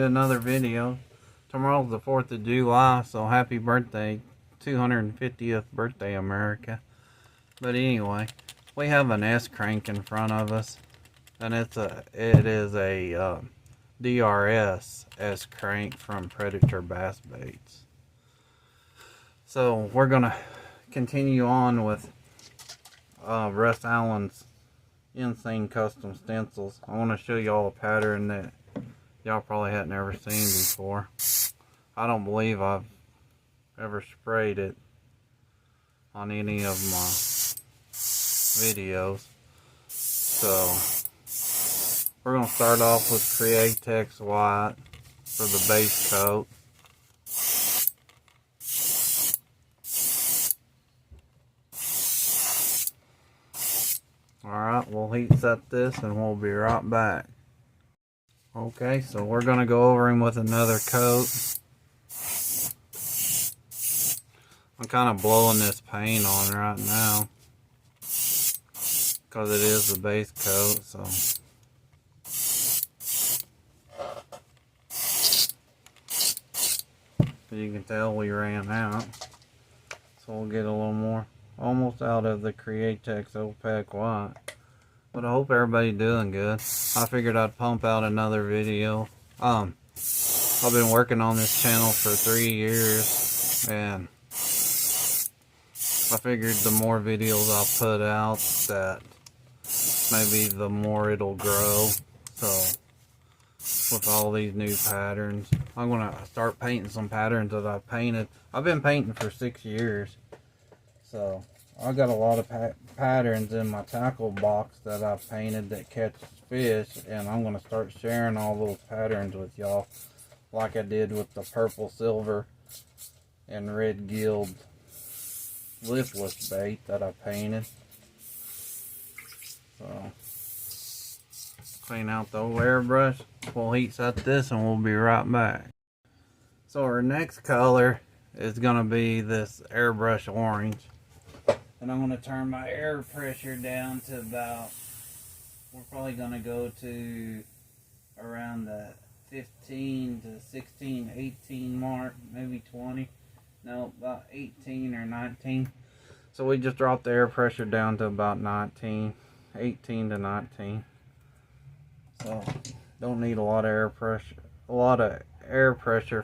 do another video. Tomorrow's the 4th of July, so happy birthday, 250th birthday, America. But anyway, we have an S crank in front of us, and it is a DRS S crank from Predator Bass Baits. So we're gonna continue on with Russ Allen's Insane Custom Stencils. I want to show y'all a pattern that y'all probably hadn't ever seen before. I don't believe I've ever sprayed it on any of my videos. So we're going to start off with Createx White for the base coat. Alright, we'll heat set this and we'll be right back. Okay, so we're going to go over him with another coat. I'm kind of blowing this paint on right now because it is the base coat, so you can tell we ran out, so we'll get a little more, almost out of the Createx Opaque White. But I hope everybody's doing good. I figured I'd pump out another video. I've been working on this channel for 3 years, and I figured the more videos I put out, that maybe the more it'll grow. So with all these new patterns, I'm gonna start painting some patterns that I've painted. I've been painting for 6 years, so I got a lot of patterns in my tackle box that I've painted that catches fish, and I'm gonna start sharing all those patterns with y'all, like I did with the purple, silver, and red gilled lipless bait that I painted. So clean out the old airbrush, we'll heat set this and we'll be right back. So our next color is going to be this airbrush orange, and I'm going to turn my air pressure down to about, we're probably going to go to around the 15 to 16, 18 mark, maybe 20. No, about 18 or 19. So we just dropped the air pressure down to about 19, 18 to 19. So don't need a lot of air pressure,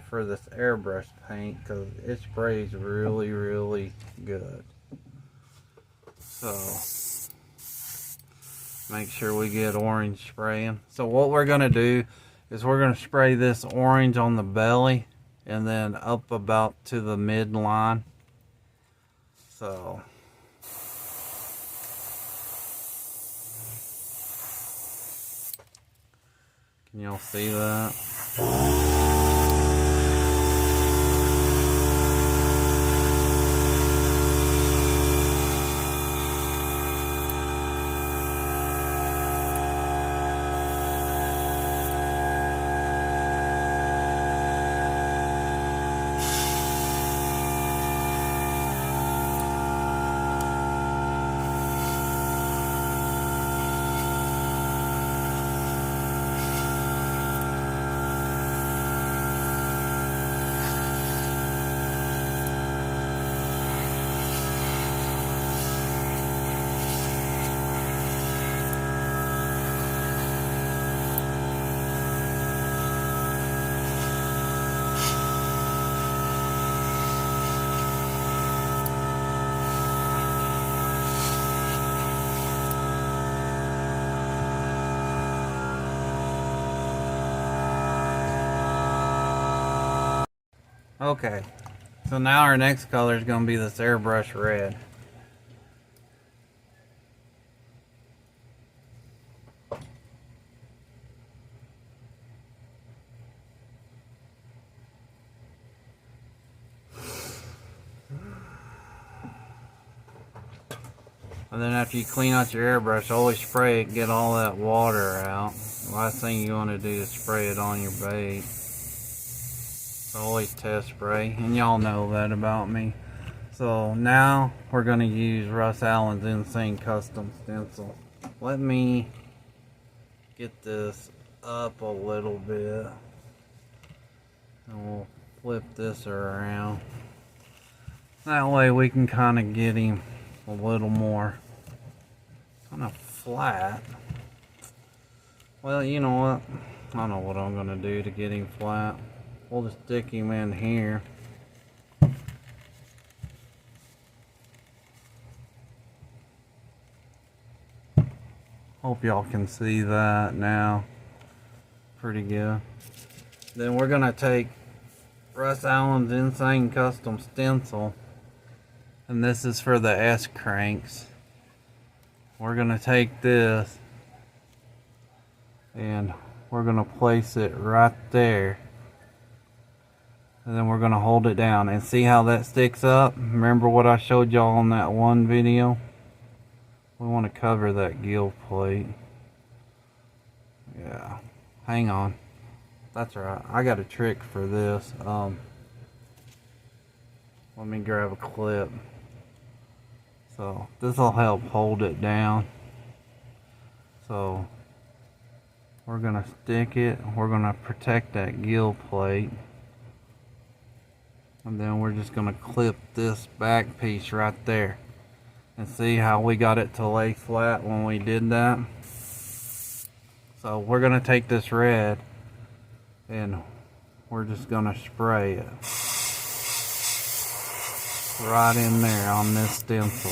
for this airbrush paint, because it sprays really, really good. So make sure we get orange spraying. So what we're gonna do is we're gonna spray this orange on the belly and then up about to the midline. So can y'all see that? Okay, so now our next color is going to be this airbrush red. And then after you clean out your airbrush, always spray it, get all that water out. The last thing you want to do is spray it on your bait. So always test spray, and y'all know that about me. So now we're going to use Russ Allen's Insane Custom Stencil. Let me get this up a little bit. And we'll flip this around. That way we can kind of get him a little more kind of flat. Well, you know what? I don't know what I'm going to do to get him flat. We'll just stick him in here. Hope y'all can see that now. Pretty good. Then we're going to take Russ Allen's Insane Custom Stencil. And this is for the S cranks. We're going to take this and we're going to place it right there. And then we're going to hold it down. And see how that sticks up? Remember what I showed y'all on that one video? We want to cover that gill plate. Yeah. Hang on. That's right. I got a trick for this. Let me grab a clip. So this will help hold it down. So we're going to stick it. We're going to protect that gill plate. And then we're just going to clip this back piece right there. And see how we got it to lay flat when we did that? So we're going to take this red and we're just going to spray it right in there on this stencil.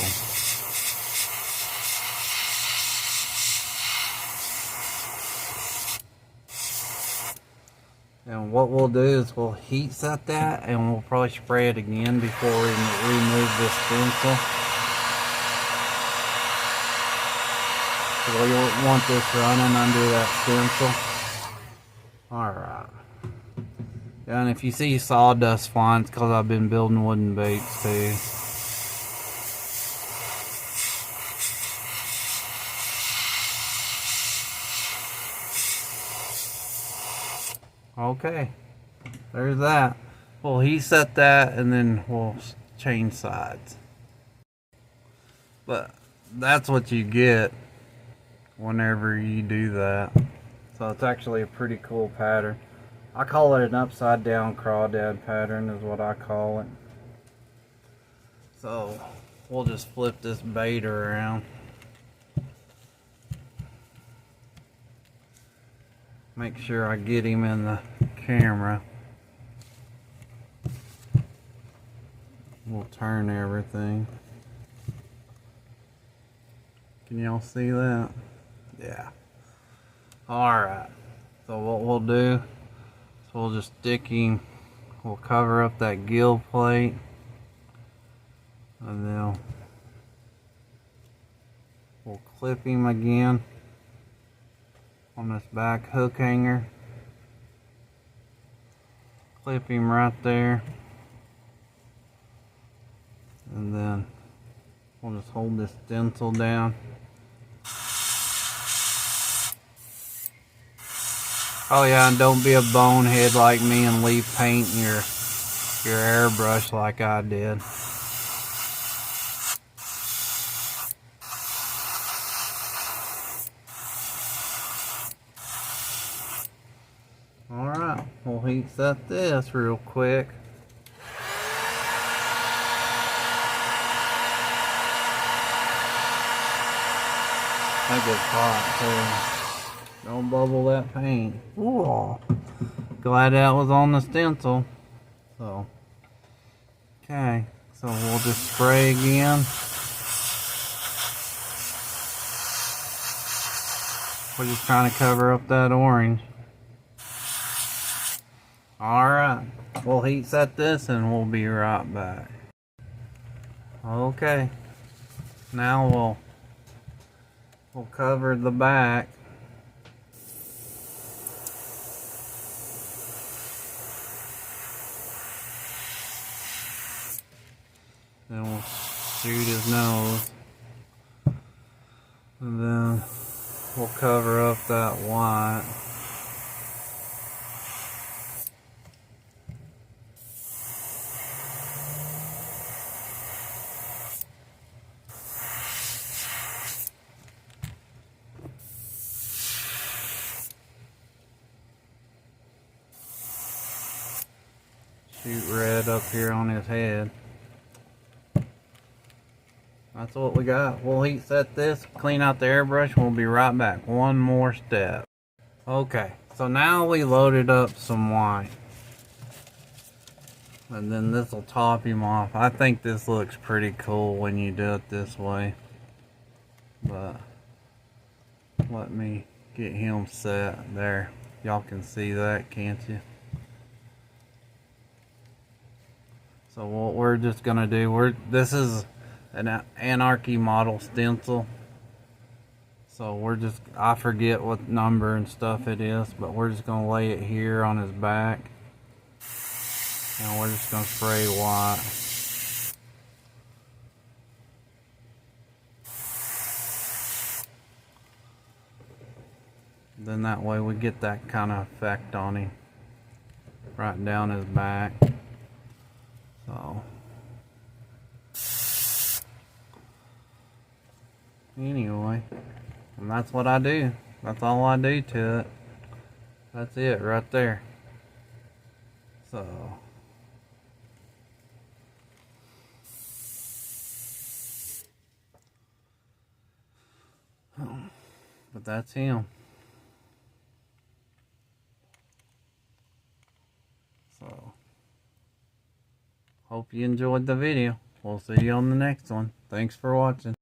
And what we'll do is we'll heat set that and we'll probably spray it again before we remove this stencil. We want this running under that stencil. Alright. And if you see sawdust flying, it's because I've been building wooden baits too. Okay. There's that. We'll heat set that and then we'll change sides. But that's what you get whenever you do that. So it's actually a pretty cool pattern. I call it an upside down crawdad pattern is what I call it. So we'll just flip this bait around. Make sure I get him in the camera. We'll turn everything. Can y'all see that? Yeah. Alright. So what we'll do is we'll just stick him, we'll cover up that gill plate. And then we'll clip him again on this back hook hanger. Clip him right there. And then we'll just hold this stencil down. Oh yeah, and don't be a bonehead like me and leave paint in your airbrush like I did. Alright, we'll heat set this real quick. That gets hot too. Don't bubble that paint. Ooh. Glad that was on the stencil. So, okay. So we'll just spray again. We're just trying to cover up that orange. Alright. We'll heat set this and we'll be right back. Okay. Now we'll cover the back. Then we'll shoot his nose. And then we'll cover up that white. shoot red up here on his head. That's what we got. We'll heat set this, clean out the airbrush, and we'll be right back. One more step. Okay, so now we loaded up some white. And then this will top him off. I think this looks pretty cool when you do it this way. But let me get him set there. Y'all can see that, can't you? So what we're just gonna do, this is an Anarchy model stencil. So we're just, I forget what number and stuff it is, but we're just gonna lay it here on his back. And we're just gonna spray white. Then that way we get that kind of effect on him. Right down his back. So anyway, and that's what I do. That's all I do to it. That's it right there. So but that's him. So hope you enjoyed the video. We'll see you on the next one. Thanks for watching.